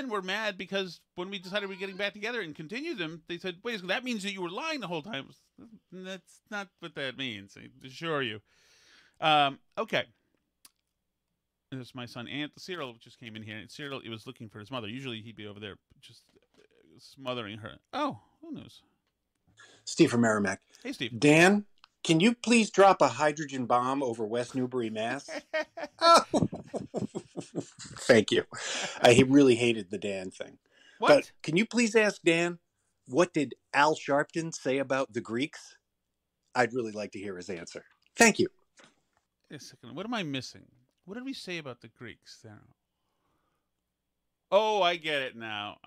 we're mad because when we decided we were getting back together and continued them, they said, "Wait, that means that you were lying the whole time." That's not what that means, I assure you. Okay. This is my son, Cyril, just came in here. And Cyril, he was looking for his mother. Usually he'd be over there just smothering her. Oh, who knows? Steve from Merrimack. Hey, Steve. Dan, can you please drop a hydrogen bomb over West Newbury, Mass? Oh. Thank you. I really hated the Dan thing. What? But can you please ask Dan, what did Al Sharpton say about the Greeks? I'd really like to hear his answer. Thank you. Wait a second. What am I missing? What did we say about the Greeks there? Oh, I get it now.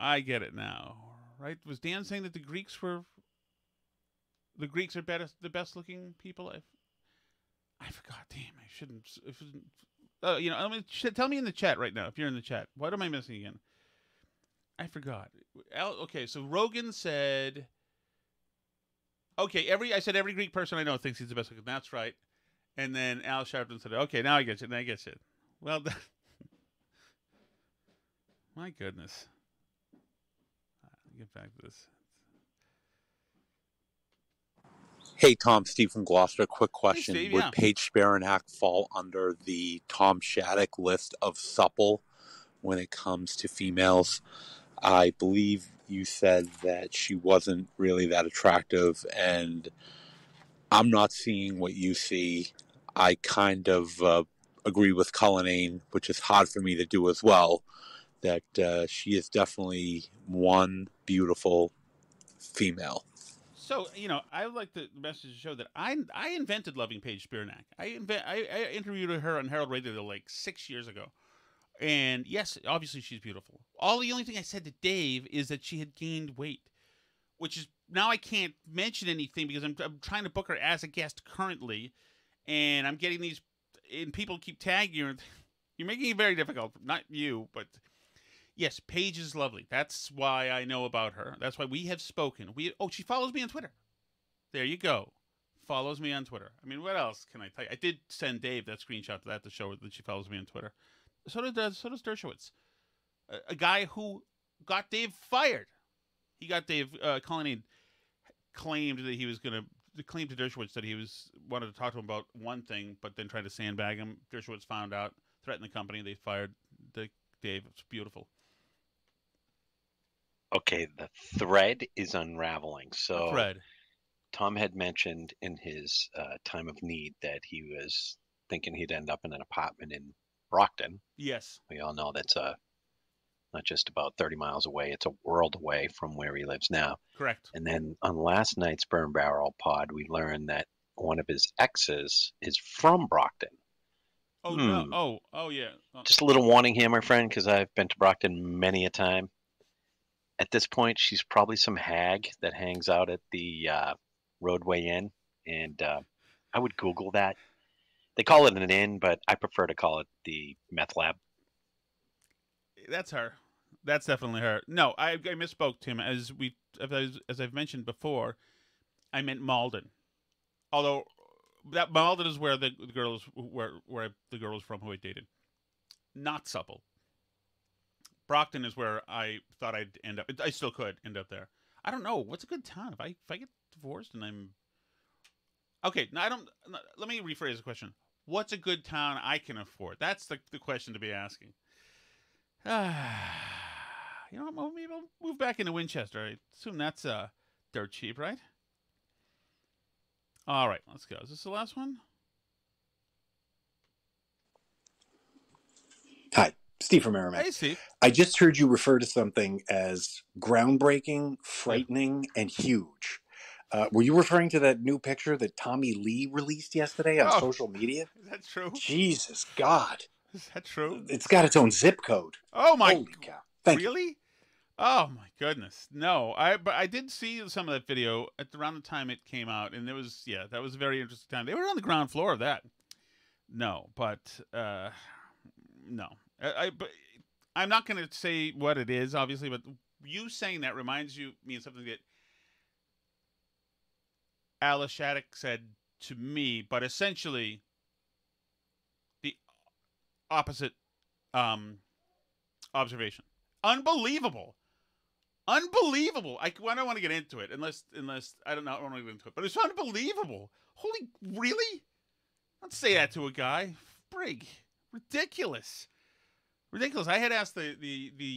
Right? Was Dan saying that the Greeks are the best looking people? I forgot. Damn, I shouldn't. Tell me in the chat right now if you're in the chat. What am I missing again? I forgot. Okay, so Rogan said. Okay, I said every Greek person I know thinks he's the best looking. That's right. And then Al Sharpton said, "Okay, now I get you. Well done." My goodness. Get back to this. Hey, Tom, Steve from Gloucester. Quick question. Hey, Steve, Would yeah. Paige Sparenak fall under the Tom Shattuck list of supple when it comes to females? I believe you said that she wasn't really that attractive, and I'm not seeing what you see. I kind of agree with Cullinane, which is hard for me to do as well, that she is definitely one beautiful female. So, I would like the message to show that I invented loving Paige Spiranak. I interviewed her on Herald Radio like 6 years ago. And yes, obviously she's beautiful. The only thing I said to Dave is that she had gained weight, which is now I can't mention anything because I'm trying to book her as a guest currently, and I'm getting these, and people keep tagging you. You're making it very difficult. Not you, but yes, Paige is lovely. That's why I know about her. That's why we have spoken. She follows me on Twitter. There you go. Follows me on Twitter. I mean, what else can I tell you? I did send Dave that screenshot to that to show that she follows me on Twitter. So does Dershowitz, a guy who got Dave fired. He got Dave. Cullinane claimed that he was going to claim to Dershowitz that he wanted to talk to him about one thing, but then tried to sandbag him. Dershowitz found out, threatened the company. They fired Dave. It's beautiful. Okay, the thread is unraveling. So Thread. Tom had mentioned in his time of need that he was thinking he'd end up in an apartment in Brockton. Yes. We all know that's not just about 30 miles away, it's a world away from where he lives now. Correct. And then on last night's Burn Barrel pod, we learned that one of his exes is from Brockton. Oh, no. Oh, yeah. Just a little warning here, my friend, because I've been to Brockton many a time. At this point, she's probably some hag that hangs out at the Roadway Inn, and I would Google that. They call it an inn, but I prefer to call it the meth lab. That's her. That's definitely her. No, I misspoke, Tim. As I've mentioned before, I meant Malden. Although that Malden is where the girl was from who I dated. Not supple. Brockton is where I thought I'd end up. I still could end up there. I don't know. What's a good town? If I get divorced and I'm okay. Now I don't. Let me rephrase the question. What's a good town I can afford? That's the question to be asking. You know what? Maybe I'll move back into Winchester. I assume that's dirt cheap, right? All right, let's go. Is this the last one? Hi, Steve from Merrimack. Hey, Steve. I just heard you refer to something as groundbreaking, frightening, and huge. Were you referring to that new picture that Tommy Lee released yesterday on social media? Is that true? Jesus God. Is that true? It's got its own zip code. Oh, my. Holy cow. Thank you. Really? Oh, my goodness. No, but I did see some of that video at around the time it came out, and that was a very interesting time. They were on the ground floor of that. No, but no. But I'm not going to say what it is, obviously, but you saying that reminds me of something that Alice Shattuck said to me, but essentially the opposite observation. Unbelievable. I don't want to get into it unless I don't know. I don't want to get into it, but it's unbelievable. Holy, really? Don't say that to a guy. Brig, ridiculous. I had asked the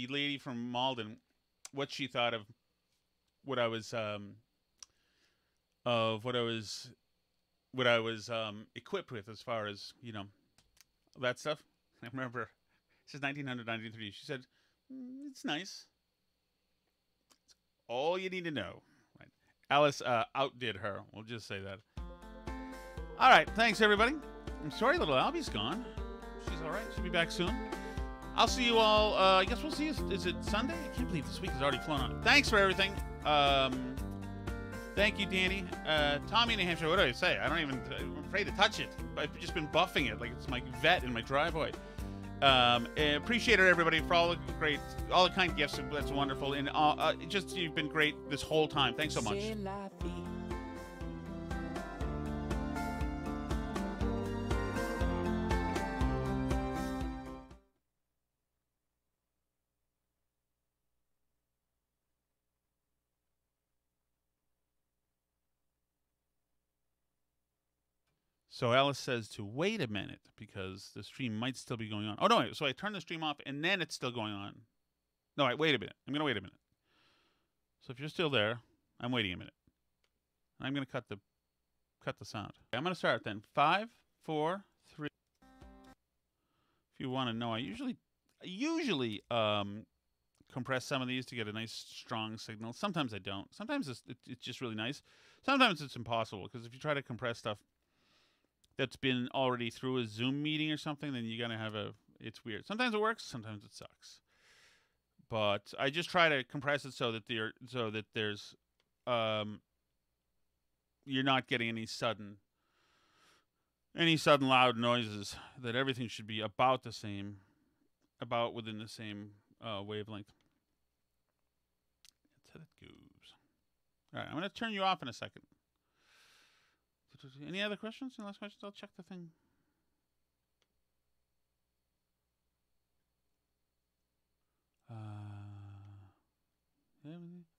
lady from Malden what she thought of what I was equipped with as far as that stuff. I remember this is 1993. She said it's nice. It's all you need to know. Right. Alice outdid her. We'll just say that. All right, thanks everybody. I'm sorry, little Albie's gone. She's all right. She'll be back soon. I'll see you all. I guess we'll see you. Is it Sunday? I can't believe this week has already flown on. Thanks for everything. Thank you, Danny. Tommy, New Hampshire. What do I say? I'm afraid to touch it. I've just been buffing it like it's my vet in my driveway. Appreciate it, everybody, for all the kind gifts. That's wonderful, and you've been great this whole time. Thanks so much. C'est la vie. So Alice says to wait a minute because the stream might still be going on. Oh, no, so I turn the stream off and then it's still going on. No, wait a minute. I'm going to wait a minute. So if you're still there, I'm waiting a minute. I'm going to cut the sound. I'm going to start then. 5, 4, 3. If you want to know, I usually compress some of these to get a nice strong signal. Sometimes I don't. Sometimes it's just really nice. Sometimes it's impossible because if you try to compress stuff that's been already through a Zoom meeting or something, then you're gonna have it's weird. Sometimes it works, sometimes it sucks. But I just try to compress it so that there's you're not getting any sudden loud noises. That everything should be about within the same wavelength. That's how that goes. All right, I'm gonna turn you off in a second. Any other questions? Any last questions? I'll check the thing.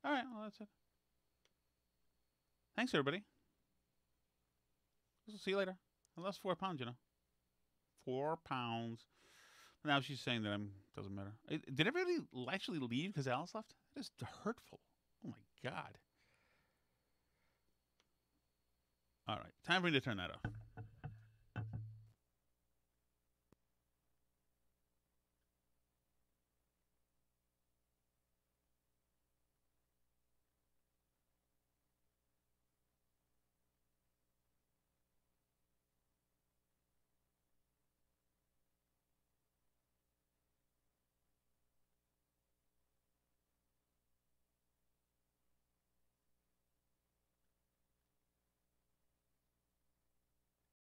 All right, well, that's it. Thanks, everybody. We'll see you later. I lost 4 pounds, 4 pounds. Now she's saying that doesn't matter. Did everybody actually leave because Alice left? That is hurtful. Oh, my God. All right, time for me to turn that off.